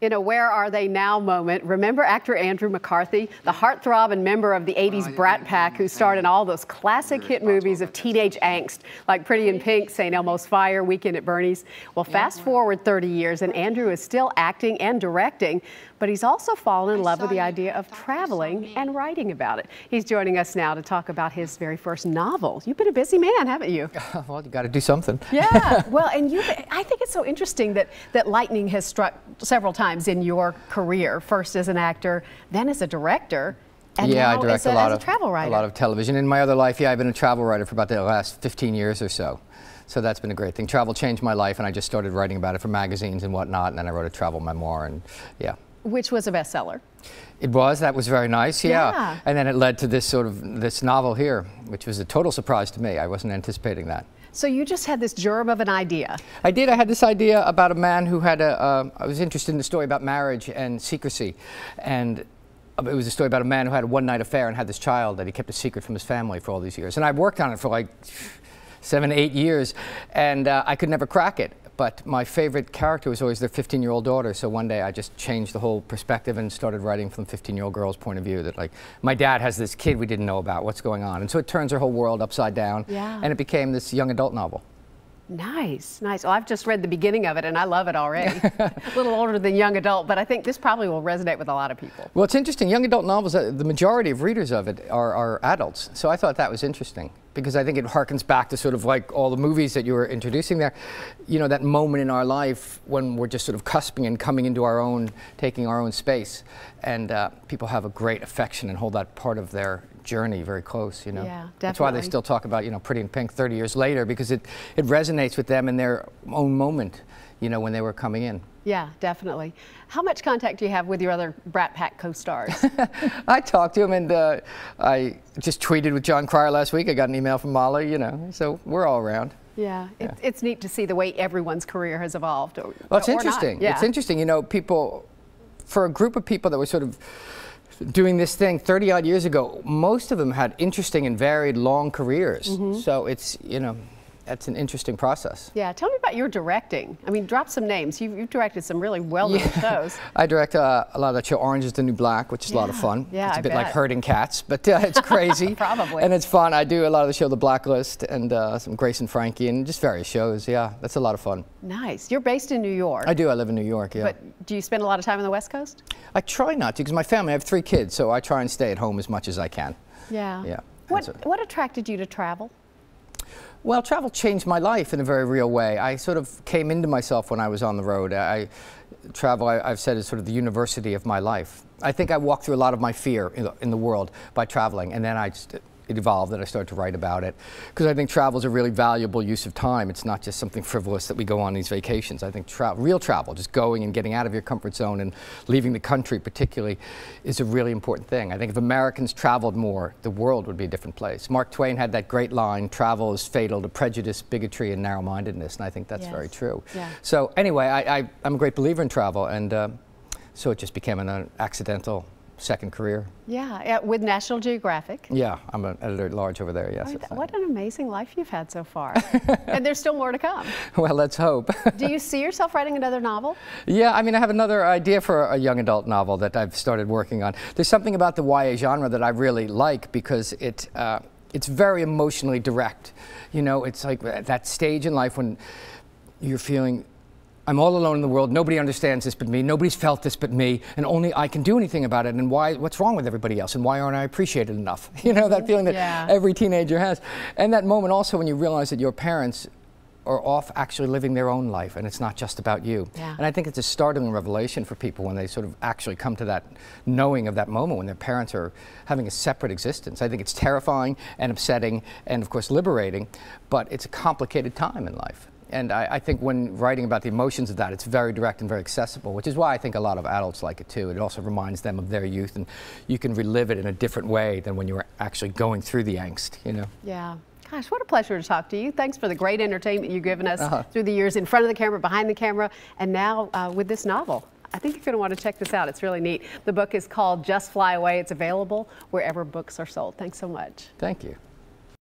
In a Where Are They Now moment, remember actor Andrew McCarthy, the heartthrob and member of the 80s Brat Pack who starred in all those classic hit movies of teenage angst like Pretty in Pink, St. Elmo's Fire, Weekend at Bernie's? Well, fast forward 30 years and Andrew is still acting and directing, but he's also fallen in love with the idea of traveling and writing about it. He's joining us now to talk about his very first novel. You've been a busy man, haven't you? Well, you got to do something. Yeah, well, and I think it's so interesting that lightning has struck several times in your career, first as an actor, then as a director, and now I direct as a travel writer. A lot of television. In my other life, I've been a travel writer for about the last 15 years or so. So that's been a great thing. Travel changed my life, and I just started writing about it for magazines and whatnot, and then I wrote a travel memoir, and yeah. Which was a bestseller. It was. That was very nice, yeah. And then it led to this novel here, which was a total surprise to me. I wasn't anticipating that. So you just had this germ of an idea. I did. I had this idea about a man who had I was interested in the story about marriage and secrecy. And it was a story about a man who had a one-night affair and had this child that he kept a secret from his family for all these years. And I worked on it for like 7, 8 years, and I could never crack it. But my favorite character was always their 15-year-old daughter, so one day I just changed the whole perspective and started writing from the 15-year-old girl's point of view, that like, my dad has this kid we didn't know about, what's going on? And so it turns her whole world upside down, and it became this young adult novel. Nice, nice. Well, I've just read the beginning of it, and I love it already. A little older than young adult, but I think this probably will resonate with a lot of people. Well, it's interesting. Young adult novels, the majority of readers of it are adults, so I thought that was interesting, because I think it harkens back to sort of like all the movies that you were introducing there. You know, that moment in our life when we're just sort of cusping and coming into our own, taking our own space, and people have a great affection and hold that part of their journey very close, you know. Yeah, definitely. That's why they still talk about, you know, Pretty in Pink 30 years later, because it resonates with them in their own moment, you know, when they were coming in. Yeah, definitely. How much contact do you have with your other Brat Pack co-stars? I talked to him, and I just tweeted with John Cryer last week. I got an email from Molly, you know, so we're all around. Yeah, it's neat to see the way everyone's career has evolved. Well, it's interesting. Yeah. It's interesting, you know, people, for a group of people that were sort of doing this thing 30-odd years ago, most of them had interesting and varied long careers. So it's, you know, that's an interesting process. Yeah, tell me about your directing. I mean, drop some names. You've directed some really well-known shows. I direct a lot of that show, Orange is the New Black, which is a lot of fun. Yeah, it's a bit like herding cats, but it's crazy. Probably. And it's fun. I do a lot of the show The Blacklist, and some Grace and Frankie, and just various shows. Yeah, that's a lot of fun. Nice. You're based in New York. I do. I live in New York, yeah. But do you spend a lot of time on the West Coast? I try not to, because my family, I have 3 kids, so I try and stay at home as much as I can. Yeah. Yeah. What attracted you to travel? Well, travel changed my life in a very real way. I sort of came into myself when I was on the road. Travel, I've said, is sort of the university of my life. I think I walked through a lot of my fear in the world by traveling, and then it evolved and I started to write about it. Because I think travel is a really valuable use of time. It's not just something frivolous that we go on these vacations. I think real travel, just going and getting out of your comfort zone and leaving the country particularly, is a really important thing. I think if Americans traveled more, the world would be a different place. Mark Twain had that great line, travel is fatal to prejudice, bigotry, and narrow-mindedness, and I think that's very true. Yeah. So anyway, I'm a great believer in travel, and so it just became an accidental second career. Yeah, with National Geographic. Yeah, I'm an editor-at-large over there, yes. What an amazing life you've had so far. And there's still more to come. Well, let's hope. Do you see yourself writing another novel? Yeah, I mean, I have another idea for a young adult novel that I've started working on. There's something about the YA genre that I really like, because it's very emotionally direct. You know, it's like that stage in life when you're feeling, I'm all alone in the world, nobody understands this but me, nobody's felt this but me, and only I can do anything about it, and what's wrong with everybody else, and why aren't I appreciated enough? You know, that feeling that every teenager has. And that moment also when you realize that your parents are off actually living their own life, and it's not just about you. Yeah. And I think it's a startling revelation for people when they sort of actually come to that knowing of that moment when their parents are having a separate existence. I think it's terrifying and upsetting and, of course, liberating, but it's a complicated time in life. And I think when writing about the emotions of that, it's very direct and very accessible, which is why I think a lot of adults like it too. It also reminds them of their youth, and you can relive it in a different way than when you were actually going through the angst, you know? Yeah. Gosh, what a pleasure to talk to you. Thanks for the great entertainment you've given us through the years in front of the camera, behind the camera, and now with this novel. I think you're going to want to check this out. It's really neat. The book is called Just Fly Away. It's available wherever books are sold. Thanks so much. Thank you.